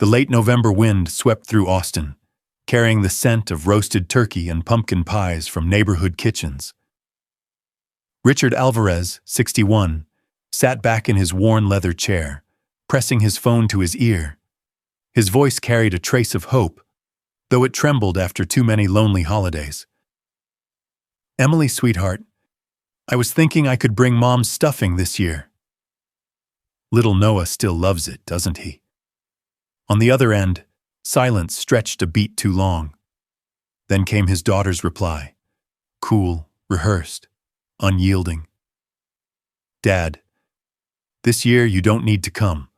The late November wind swept through Austin, carrying the scent of roasted turkey and pumpkin pies from neighborhood kitchens. Richard Alvarez, 61, sat back in his worn leather chair, pressing his phone to his ear. His voice carried a trace of hope, though it trembled after too many lonely holidays. "Emily, sweetheart, I was thinking I could bring Mom's stuffing this year." Little Noah still loves it, doesn't he? On the other end, silence stretched a beat too long. Then came his daughter's reply, cool, rehearsed, unyielding. "Dad, this year you don't need to come.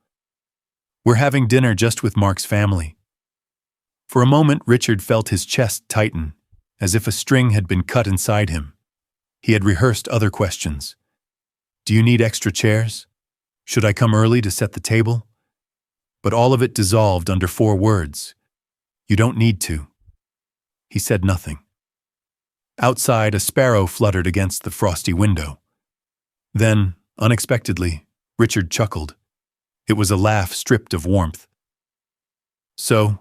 We're having dinner just with Mark's family." For a moment, Richard felt his chest tighten, as if a string had been cut inside him. He had rehearsed other questions. "Do you need extra chairs? Should I come early to set the table?" But all of it dissolved under 4 words. "You don't need to." He said nothing. Outside, a sparrow fluttered against the frosty window. Then, unexpectedly, Richard chuckled. It was a laugh stripped of warmth. "So,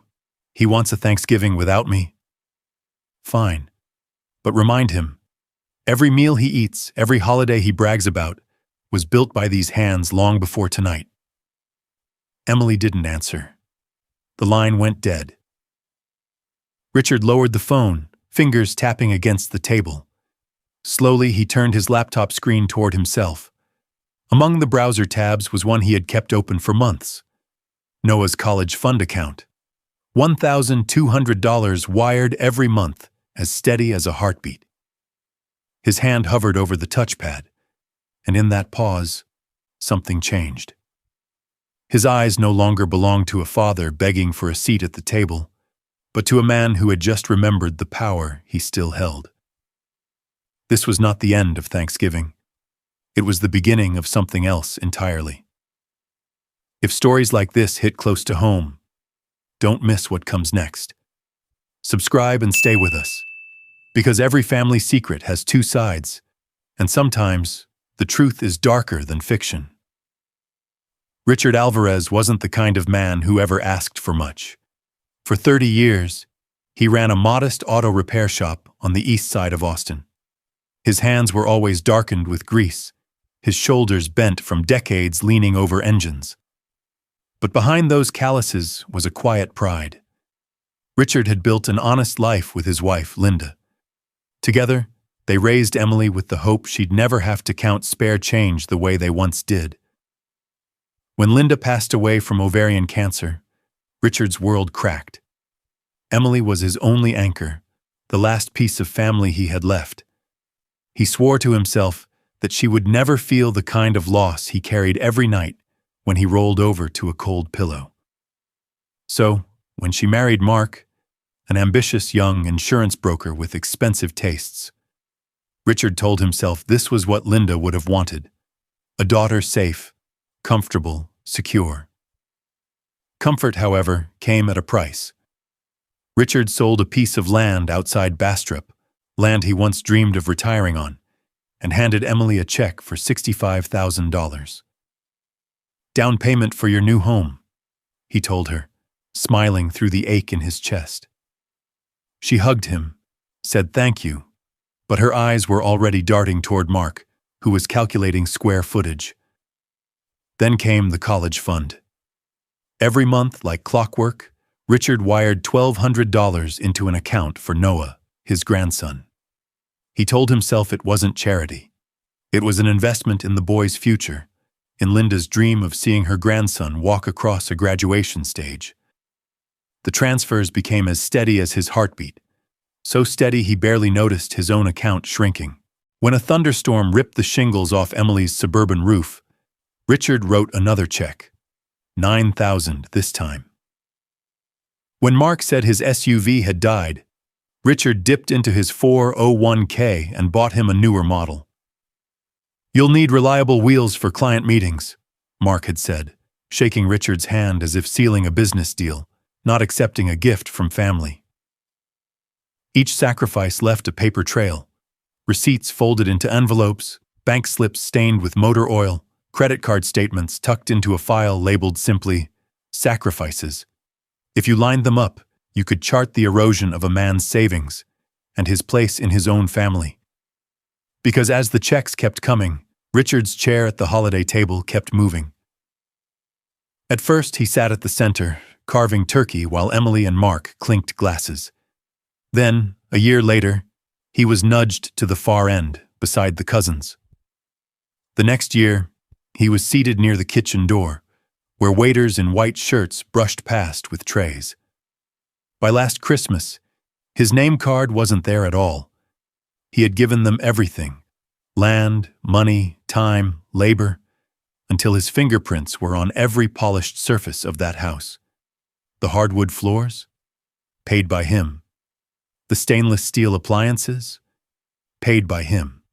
he wants a Thanksgiving without me? Fine. But remind him, every meal he eats, every holiday he brags about, was built by these hands long before tonight." Emily didn't answer. The line went dead. Richard lowered the phone, fingers tapping against the table. Slowly, he turned his laptop screen toward himself. Among the browser tabs was one he had kept open for months. Noah's college fund account. $1,200 wired every month, as steady as a heartbeat. His hand hovered over the touchpad, and in that pause, something changed. His eyes no longer belonged to a father begging for a seat at the table, but to a man who had just remembered the power he still held. This was not the end of Thanksgiving. It was the beginning of something else entirely. If stories like this hit close to home, don't miss what comes next. Subscribe and stay with us, because every family secret has 2 sides, and sometimes the truth is darker than fiction. Richard Alvarez wasn't the kind of man who ever asked for much. For 30 years, he ran a modest auto repair shop on the east side of Austin. His hands were always darkened with grease, his shoulders bent from decades leaning over engines. But behind those calluses was a quiet pride. Richard had built an honest life with his wife, Linda. Together, they raised Emily with the hope she'd never have to count spare change the way they once did. When Linda passed away from ovarian cancer, Richard's world cracked. Emily was his only anchor, the last piece of family he had left. He swore to himself that she would never feel the kind of loss he carried every night when he rolled over to a cold pillow. So, when she married Mark, an ambitious young insurance broker with expensive tastes, Richard told himself this was what Linda would have wanted: a daughter safe, comfortable, secure. Comfort, however, came at a price. Richard sold a piece of land outside Bastrop, land he once dreamed of retiring on, and handed Emily a check for $65,000. "Down payment for your new home," he told her, smiling through the ache in his chest. She hugged him, said thank you, but her eyes were already darting toward Mark, who was calculating square footage. Then came the college fund. Every month, like clockwork, Richard wired $1,200 into an account for Noah, his grandson. He told himself it wasn't charity. It was an investment in the boy's future, in Linda's dream of seeing her grandson walk across a graduation stage. The transfers became as steady as his heartbeat, so steady he barely noticed his own account shrinking. When a thunderstorm ripped the shingles off Emily's suburban roof, Richard wrote another check, $9,000 this time. When Mark said his SUV had died, Richard dipped into his 401k and bought him a newer model. "You'll need reliable wheels for client meetings," Mark had said, shaking Richard's hand as if sealing a business deal, not accepting a gift from family. Each sacrifice left a paper trail, receipts folded into envelopes, bank slips stained with motor oil, credit card statements tucked into a file labeled simply, "Sacrifices," If you lined them up, you could chart the erosion of a man's savings and his place in his own family. Because as the checks kept coming, Richard's chair at the holiday table kept moving. At first, he sat at the center, carving turkey while Emily and Mark clinked glasses. Then, a year later, he was nudged to the far end, beside the cousins. The next year, he was seated near the kitchen door, where waiters in white shirts brushed past with trays. By last Christmas, his name card wasn't there at all. He had given them everything: land, money, time, labor, until his fingerprints were on every polished surface of that house. The hardwood floors? Paid by him. The stainless steel appliances? Paid by him.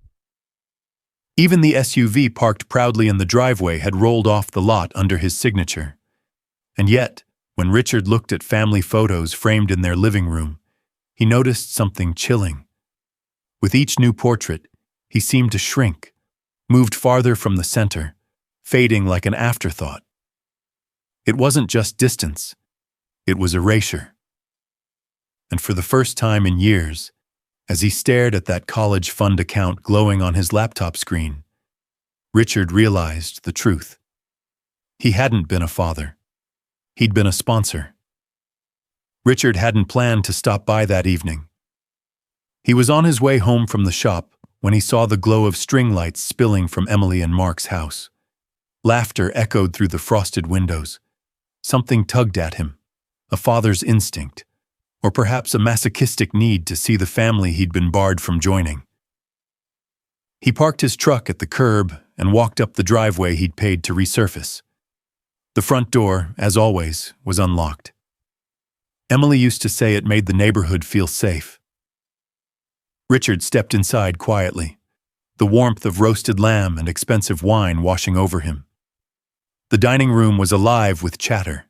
Even the SUV parked proudly in the driveway had rolled off the lot under his signature. And yet, when Richard looked at family photos framed in their living room, he noticed something chilling. With each new portrait, he seemed to shrink, moved farther from the center, fading like an afterthought. It wasn't just distance, it was erasure. And for the first time in years, as he stared at that college fund account glowing on his laptop screen, Richard realized the truth. He hadn't been a father. He'd been a sponsor. Richard hadn't planned to stop by that evening. He was on his way home from the shop when he saw the glow of string lights spilling from Emily and Mark's house. Laughter echoed through the frosted windows. Something tugged at him, a father's instinct, or perhaps a masochistic need to see the family he'd been barred from joining. He parked his truck at the curb and walked up the driveway he'd paid to resurface. The front door, as always, was unlocked. Emily used to say it made the neighborhood feel safe. Richard stepped inside quietly, the warmth of roasted lamb and expensive wine washing over him. The dining room was alive with chatter.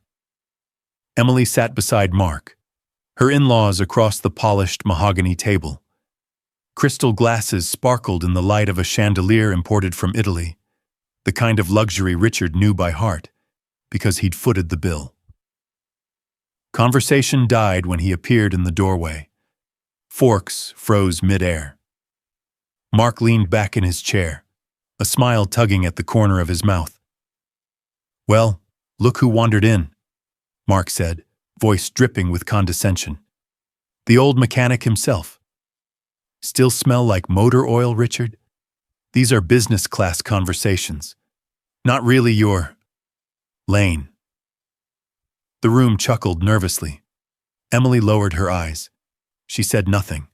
Emily sat beside Mark, her in-laws across the polished mahogany table. Crystal glasses sparkled in the light of a chandelier imported from Italy, the kind of luxury Richard knew by heart, because he'd footed the bill. Conversation died when he appeared in the doorway. Forks froze mid-air. Mark leaned back in his chair, a smile tugging at the corner of his mouth. "Well, look who wandered in," Mark said, voice dripping with condescension. "The old mechanic himself." "Still smell like motor oil, Richard? These are business-class conversations. Not really your lane." The room chuckled nervously. Emily lowered her eyes. She said nothing.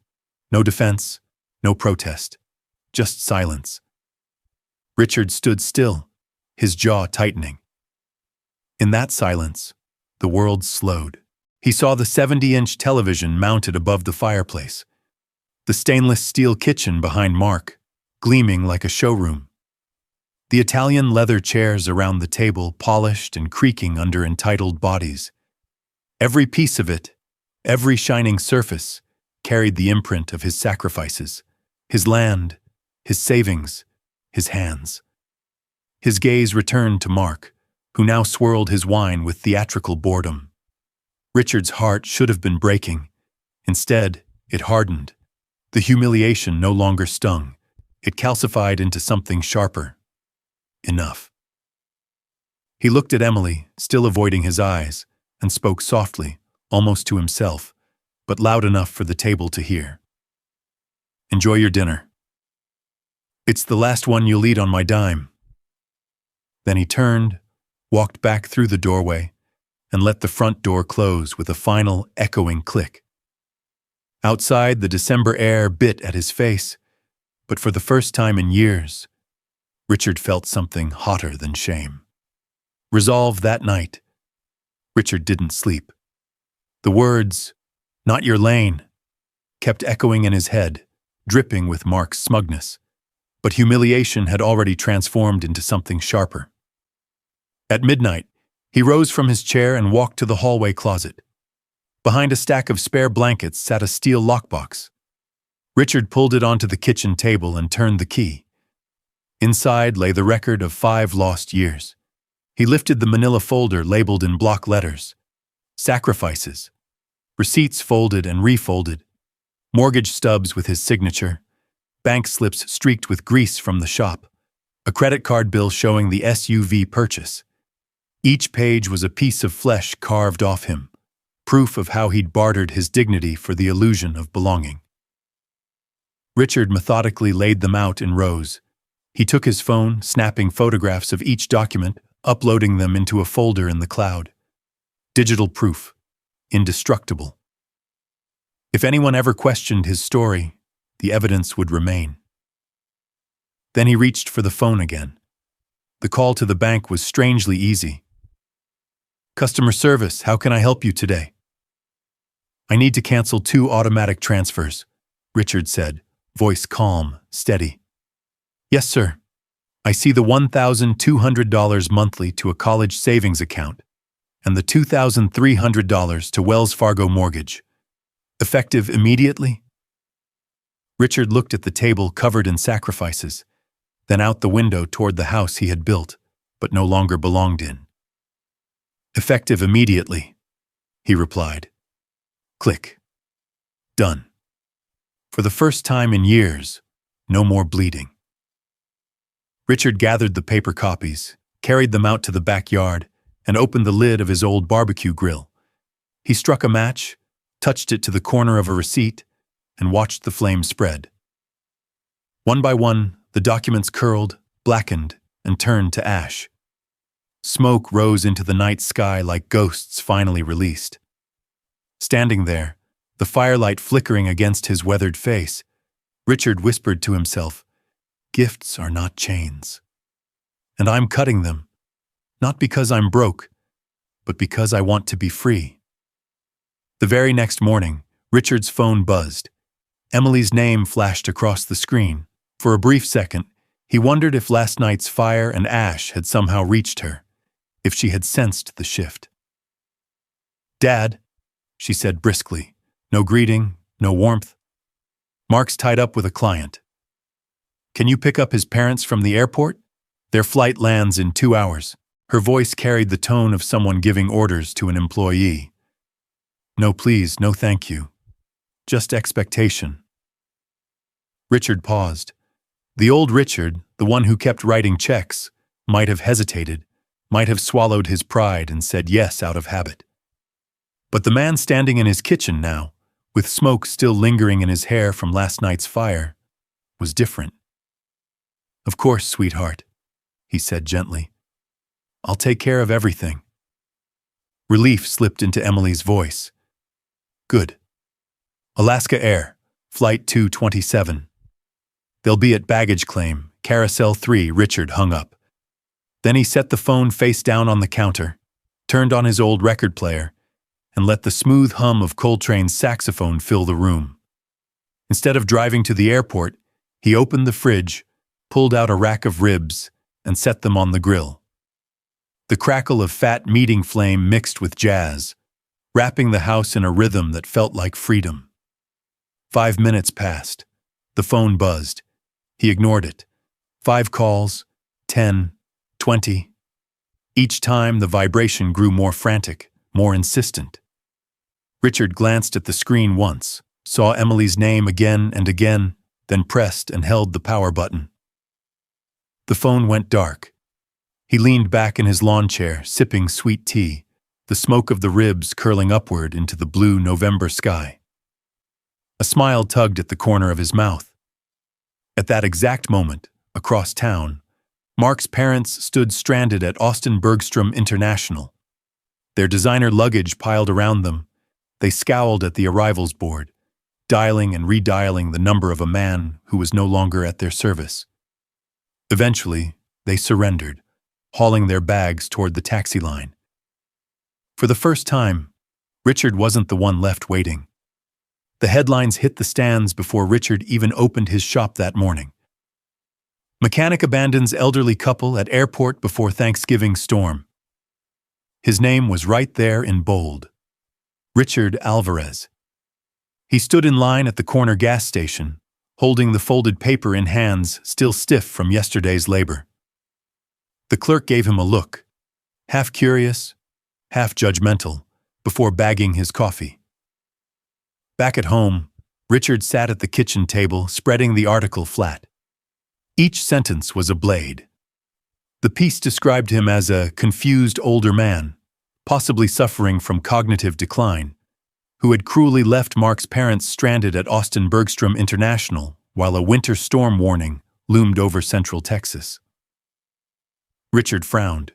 No defense, no protest. Just silence. Richard stood still, his jaw tightening. In that silence, the world slowed. He saw the 70-inch television mounted above the fireplace, the stainless steel kitchen behind Mark, gleaming like a showroom, the Italian leather chairs around the table polished and creaking under entitled bodies. Every piece of it, every shining surface, carried the imprint of his sacrifices, his land, his savings, his hands. His gaze returned to Mark, who now swirled his wine with theatrical boredom. Richard's heart should have been breaking. Instead, it hardened. The humiliation no longer stung. It calcified into something sharper. Enough. He looked at Emily, still avoiding his eyes, and spoke softly, almost to himself, but loud enough for the table to hear. "Enjoy your dinner. It's the last one you'll eat on my dime." Then he turned, walked back through the doorway, and let the front door close with a final, echoing click. Outside, the December air bit at his face, but for the first time in years, Richard felt something hotter than shame. Resolved that night, Richard didn't sleep. The words, "Not your lane," kept echoing in his head, dripping with Mark's smugness, but humiliation had already transformed into something sharper. At midnight, he rose from his chair and walked to the hallway closet. Behind a stack of spare blankets sat a steel lockbox. Richard pulled it onto the kitchen table and turned the key. Inside lay the record of 5 lost years. He lifted the manila folder labeled in block letters. Sacrifices. Receipts folded and refolded. Mortgage stubs with his signature. Bank slips streaked with grease from the shop. A credit card bill showing the SUV purchase. Each page was a piece of flesh carved off him, proof of how he'd bartered his dignity for the illusion of belonging. Richard methodically laid them out in rows. He took his phone, snapping photographs of each document, uploading them into a folder in the cloud. Digital proof. Indestructible. If anyone ever questioned his story, the evidence would remain. Then he reached for the phone again. The call to the bank was strangely easy. "Customer service, how can I help you today?" "I need to cancel 2 automatic transfers," Richard said, voice calm, steady. "Yes, sir. I see the $1,200 monthly to a college savings account and the $2,300 to Wells Fargo mortgage. Effective immediately?" Richard looked at the table covered in sacrifices, then out the window toward the house he had built, but no longer belonged in. "Effective immediately," he replied. Click. Done. For the first time in years, no more bleeding. Richard gathered the paper copies, carried them out to the backyard, and opened the lid of his old barbecue grill. He struck a match, touched it to the corner of a receipt, and watched the flame spread. One by one, the documents curled, blackened, and turned to ash. Smoke rose into the night sky like ghosts finally released. Standing there, the firelight flickering against his weathered face, Richard whispered to himself, "Gifts are not chains. And I'm cutting them, not because I'm broke, but because I want to be free." The very next morning, Richard's phone buzzed. Emily's name flashed across the screen. For a brief second, he wondered if last night's fire and ash had somehow reached her, if she had sensed the shift. "Dad," she said briskly. No greeting, no warmth. "Mark's tied up with a client. Can you pick up his parents from the airport? Their flight lands in 2 hours." Her voice carried the tone of someone giving orders to an employee. "No please, no thank you. Just expectation." Richard paused. The old Richard, the one who kept writing checks, might have hesitated, might have swallowed his pride and said yes out of habit. But the man standing in his kitchen now, with smoke still lingering in his hair from last night's fire, was different. "Of course, sweetheart," he said gently. "I'll take care of everything." Relief slipped into Emily's voice. "Good. Alaska Air, Flight 227. They'll be at baggage claim, Carousel 3." Richard hung up. Then he set the phone face down on the counter, turned on his old record player, and let the smooth hum of Coltrane's saxophone fill the room. Instead of driving to the airport, he opened the fridge, pulled out a rack of ribs, and set them on the grill. The crackle of fat meeting flame mixed with jazz, wrapping the house in a rhythm that felt like freedom. 5 minutes passed. The phone buzzed. He ignored it. 5 calls, 10, 20. Each time the vibration grew more frantic, more insistent. Richard glanced at the screen once, saw Emily's name again and again, then pressed and held the power button. The phone went dark. He leaned back in his lawn chair, sipping sweet tea, the smoke of the ribs curling upward into the blue November sky. A smile tugged at the corner of his mouth. At that exact moment, across town, Mark's parents stood stranded at Austin Bergstrom International. Their designer luggage piled around them, they scowled at the arrivals board, dialing and redialing the number of a man who was no longer at their service. Eventually, they surrendered, hauling their bags toward the taxi line. For the first time, Richard wasn't the one left waiting. The headlines hit the stands before Richard even opened his shop that morning. Mechanic abandons elderly couple at airport before Thanksgiving storm. His name was right there in bold. Richard Alvarez. He stood in line at the corner gas station, holding the folded paper in hands still stiff from yesterday's labor. The clerk gave him a look, half curious, half judgmental, before bagging his coffee. Back at home, Richard sat at the kitchen table, spreading the article flat. Each sentence was a blade. The piece described him as a confused older man, possibly suffering from cognitive decline, who had cruelly left Mark's parents stranded at Austin Bergstrom International while a winter storm warning loomed over central Texas. Richard frowned.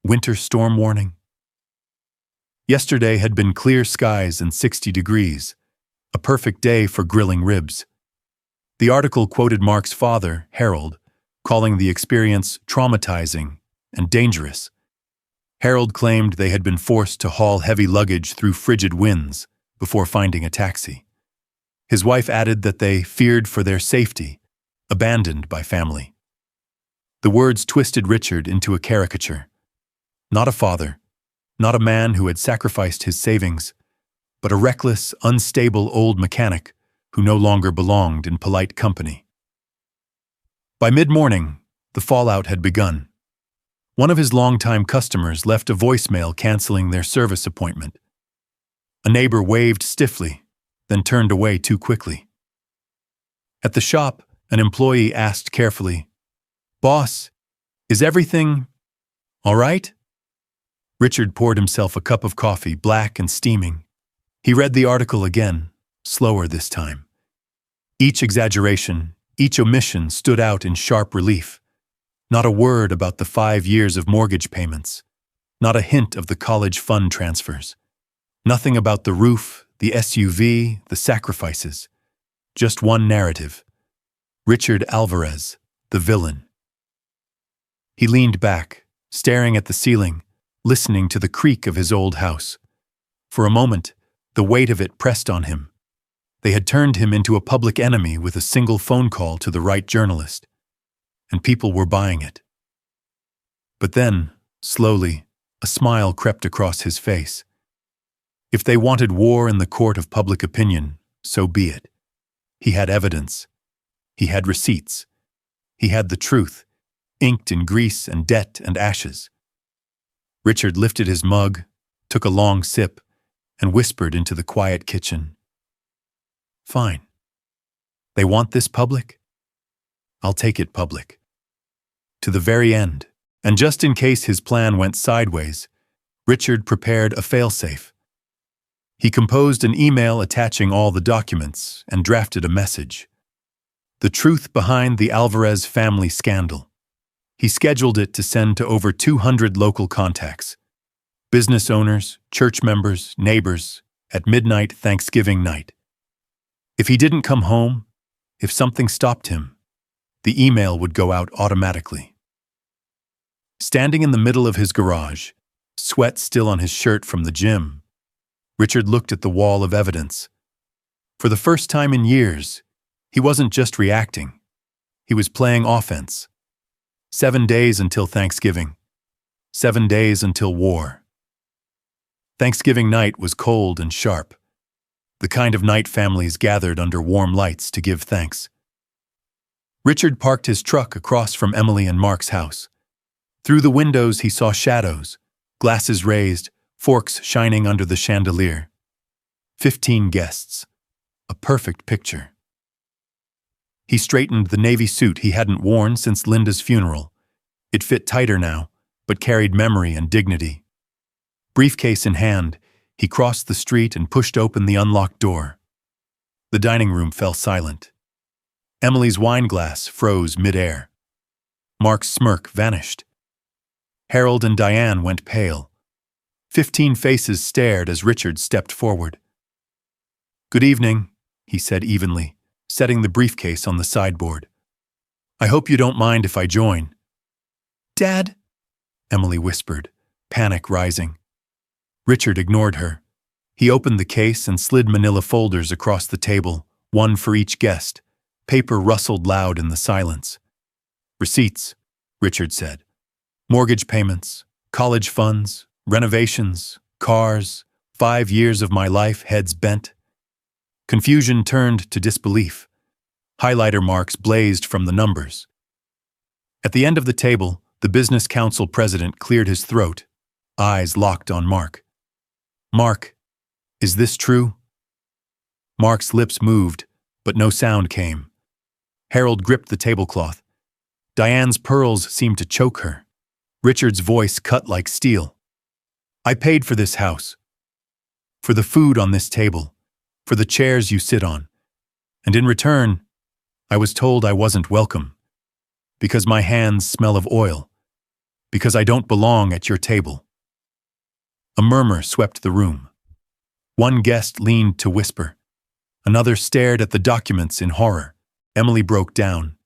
Winter storm warning? Yesterday had been clear skies and 60 degrees, a perfect day for grilling ribs. The article quoted Mark's father, Harold, calling the experience traumatizing and dangerous. Harold claimed they had been forced to haul heavy luggage through frigid winds before finding a taxi. His wife added that they feared for their safety, abandoned by family. The words twisted Richard into a caricature. Not a father, not a man who had sacrificed his savings, but a reckless, unstable old mechanic who no longer belonged in polite company. By mid-morning, the fallout had begun. One of his longtime customers left a voicemail canceling their service appointment. A neighbor waved stiffly, then turned away too quickly. At the shop, an employee asked carefully, "Boss, is everything all right?" Richard poured himself a cup of coffee, black and steaming. He read the article again, slower this time. Each exaggeration, each omission stood out in sharp relief. Not a word about the 5 years of mortgage payments. Not a hint of the college fund transfers. Nothing about the roof, the SUV, the sacrifices. Just one narrative. Richard Alvarez, the villain. He leaned back, staring at the ceiling, listening to the creak of his old house. For a moment, the weight of it pressed on him. They had turned him into a public enemy with a single phone call to the right journalist, and people were buying it. But then, slowly, a smile crept across his face. If they wanted war in the court of public opinion, so be it. He had evidence. He had receipts. He had the truth, inked in grease and debt and ashes. Richard lifted his mug, took a long sip, and whispered into the quiet kitchen. Fine. They want this public? I'll take it public. To the very end, and just in case his plan went sideways, Richard prepared a failsafe. He composed an email attaching all the documents and drafted a message. The truth behind the Alvarez family scandal. He scheduled it to send to over 200 local contacts. Business owners, church members, neighbors, at midnight Thanksgiving night. If he didn't come home, if something stopped him, the email would go out automatically. Standing in the middle of his garage, sweat still on his shirt from the gym, Richard looked at the wall of evidence. For the first time in years, he wasn't just reacting. He was playing offense. 7 days until Thanksgiving. 7 days until war. Thanksgiving night was cold and sharp. The kind of night families gathered under warm lights to give thanks. Richard parked his truck across from Emily and Mark's house. Through the windows he saw shadows, glasses raised, forks shining under the chandelier. 15 guests. A perfect picture. He straightened the navy suit he hadn't worn since Linda's funeral. It fit tighter now, but carried memory and dignity. Briefcase in hand, he crossed the street and pushed open the unlocked door. The dining room fell silent. Emily's wine glass froze mid-air. Mark's smirk vanished. Harold and Diane went pale. 15 faces stared as Richard stepped forward. "Good evening," he said evenly, setting the briefcase on the sideboard. "I hope you don't mind if I join." "Dad?" Emily whispered, panic rising. Richard ignored her. He opened the case and slid manila folders across the table, one for each guest. Paper rustled loud in the silence. "Receipts," Richard said. "Mortgage payments, college funds, renovations, cars, 5 years of my life, heads bent." Confusion turned to disbelief. Highlighter marks blazed from the numbers. At the end of the table, the business council president cleared his throat, eyes locked on Mark. Mark, is this true? Mark's lips moved, but no sound came. Harold gripped the tablecloth. Diane's pearls seemed to choke her. Richard's voice cut like steel. I paid for this house. For the food on this table. For the chairs you sit on. And in return, I was told I wasn't welcome. Because my hands smell of oil. Because I don't belong at your table. A murmur swept the room. One guest leaned to whisper. Another stared at the documents in horror. Emily broke down.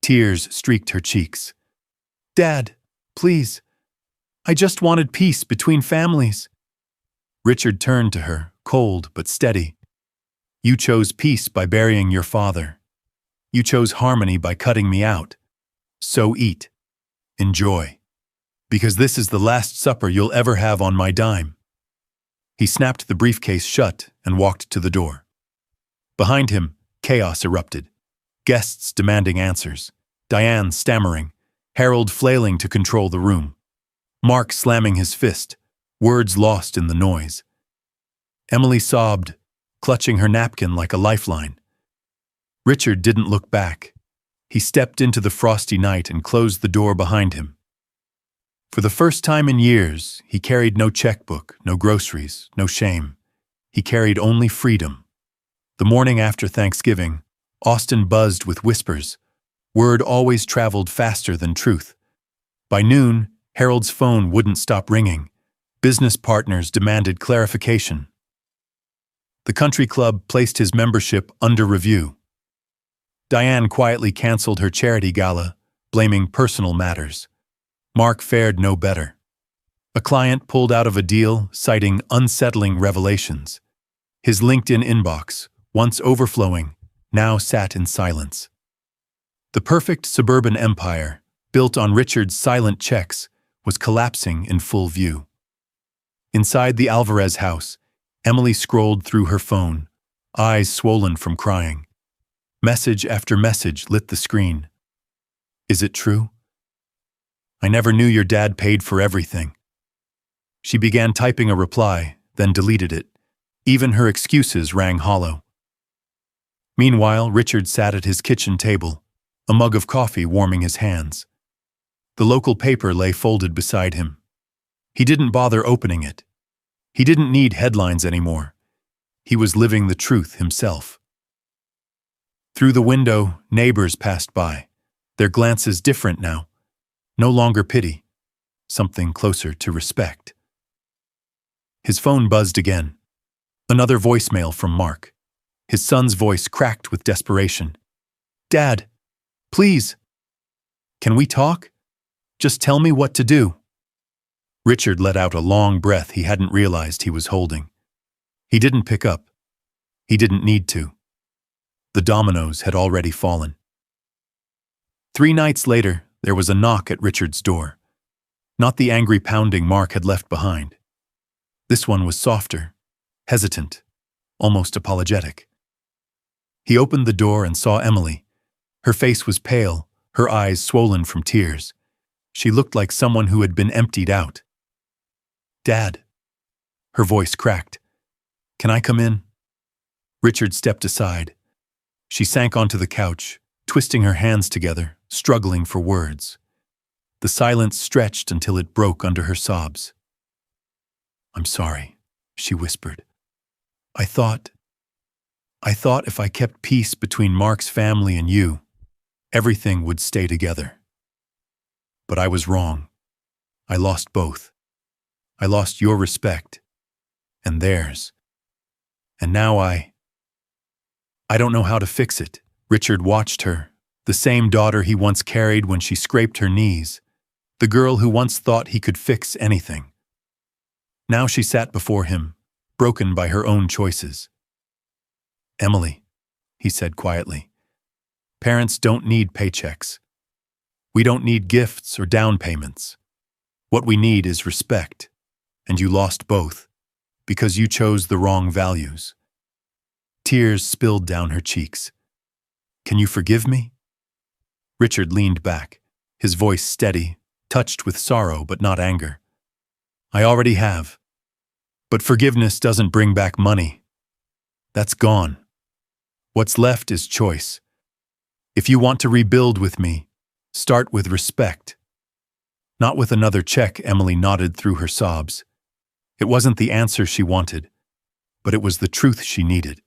Tears streaked her cheeks. Dad, please. I just wanted peace between families. Richard turned to her, cold but steady. You chose peace by burying your father. You chose harmony by cutting me out. So eat. Enjoy. Because this is the last supper you'll ever have on my dime. He snapped the briefcase shut and walked to the door. Behind him, chaos erupted. Guests demanding answers. Diane stammering. Harold flailing to control the room. Mark slamming his fist, words lost in the noise. Emily sobbed, clutching her napkin like a lifeline. Richard didn't look back. He stepped into the frosty night and closed the door behind him. For the first time in years, he carried no checkbook, no groceries, no shame. He carried only freedom. The morning after Thanksgiving, Austin buzzed with whispers. Word always traveled faster than truth. By noon, Harold's phone wouldn't stop ringing. Business partners demanded clarification. The country club placed his membership under review. Diane quietly canceled her charity gala, blaming personal matters. Mark fared no better. A client pulled out of a deal, citing unsettling revelations. His LinkedIn inbox, once overflowing, now sat in silence. The perfect suburban empire, built on Richard's silent checks, was collapsing in full view. Inside the Alvarez house, Emily scrolled through her phone, eyes swollen from crying. Message after message lit the screen. Is it true? I never knew your dad paid for everything. She began typing a reply, then deleted it. Even her excuses rang hollow. Meanwhile, Richard sat at his kitchen table, a mug of coffee warming his hands. The local paper lay folded beside him. He didn't bother opening it. He didn't need headlines anymore. He was living the truth himself. Through the window, neighbors passed by, their glances different now. No longer pity, something closer to respect. His phone buzzed again. Another voicemail from Mark. His son's voice cracked with desperation. Dad, please. Can we talk? Just tell me what to do. Richard let out a long breath he hadn't realized he was holding. He didn't pick up. He didn't need to. The dominoes had already fallen. 3 nights later, there was a knock at Richard's door. Not the angry pounding Mark had left behind. This one was softer, hesitant, almost apologetic. He opened the door and saw Emily. Her face was pale, her eyes swollen from tears. She looked like someone who had been emptied out. Dad. Her voice cracked. Can I come in? Richard stepped aside. She sank onto the couch, twisting her hands together, struggling for words. The silence stretched until it broke under her sobs. I'm sorry, she whispered. I thought if I kept peace between Mark's family and you, everything would stay together. But I was wrong. I lost both. I lost your respect, and theirs. And now I don't know how to fix it. Richard watched her, the same daughter he once carried when she scraped her knees, the girl who once thought he could fix anything. Now she sat before him, broken by her own choices. Emily, he said quietly, parents don't need paychecks. We don't need gifts or down payments. What we need is respect, and you lost both, because you chose the wrong values. Tears spilled down her cheeks. Can you forgive me? Richard leaned back, his voice steady, touched with sorrow but not anger. I already have. But forgiveness doesn't bring back money. That's gone. What's left is choice. If you want to rebuild with me, start with respect. Not with another check, Emily nodded through her sobs. It wasn't the answer she wanted, but it was the truth she needed.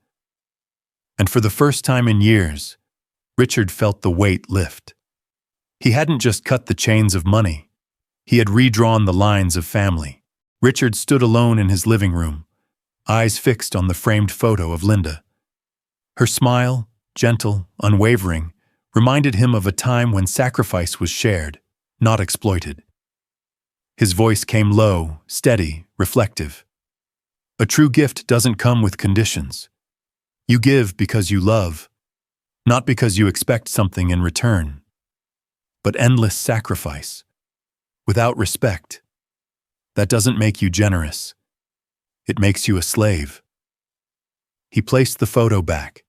And for the first time in years, Richard felt the weight lift. He hadn't just cut the chains of money. He had redrawn the lines of family. Richard stood alone in his living room, eyes fixed on the framed photo of Linda. Her smile, gentle, unwavering, reminded him of a time when sacrifice was shared, not exploited. His voice came low, steady, reflective. A true gift doesn't come with conditions. You give because you love, not because you expect something in return. But endless sacrifice, without respect, that doesn't make you generous. It makes you a slave. He placed the photo back,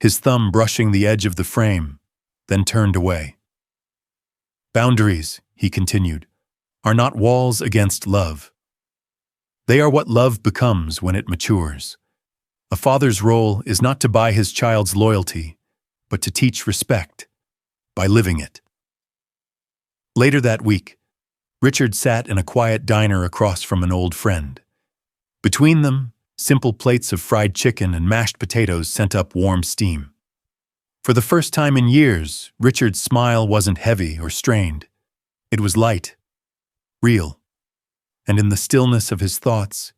his thumb brushing the edge of the frame, then turned away. Boundaries, he continued, are not walls against love. They are what love becomes when it matures. A father's role is not to buy his child's loyalty, but to teach respect by living it. Later that week, Richard sat in a quiet diner across from an old friend. Between them, simple plates of fried chicken and mashed potatoes sent up warm steam. For the first time in years, Richard's smile wasn't heavy or strained. It was light, real. And in the stillness of his thoughts,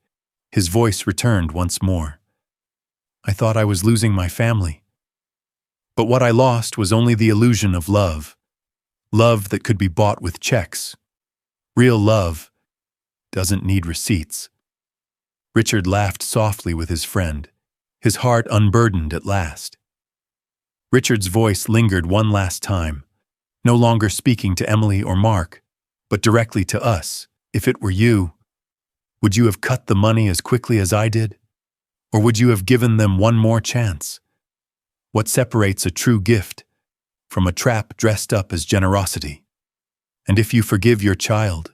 his voice returned once more. I thought I was losing my family. But what I lost was only the illusion of love. Love that could be bought with checks. Real love doesn't need receipts. Richard laughed softly with his friend, his heart unburdened at last. Richard's voice lingered one last time, no longer speaking to Emily or Mark, but directly to us. If it were you, would you have cut the money as quickly as I did? Or would you have given them one more chance? What separates a true gift from a trap dressed up as generosity? And if you forgive your child,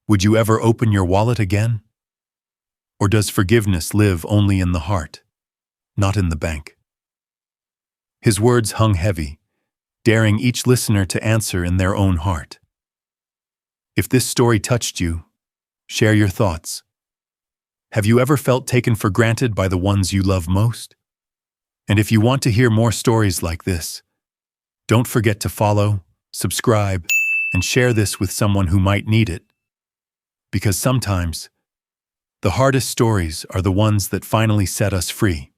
would you ever open your wallet again? Or does forgiveness live only in the heart, not in the bank? His words hung heavy, daring each listener to answer in their own heart. If this story touched you, share your thoughts. Have you ever felt taken for granted by the ones you love most? And if you want to hear more stories like this, don't forget to follow, subscribe, and share this with someone who might need it. Because sometimes, the hardest stories are the ones that finally set us free.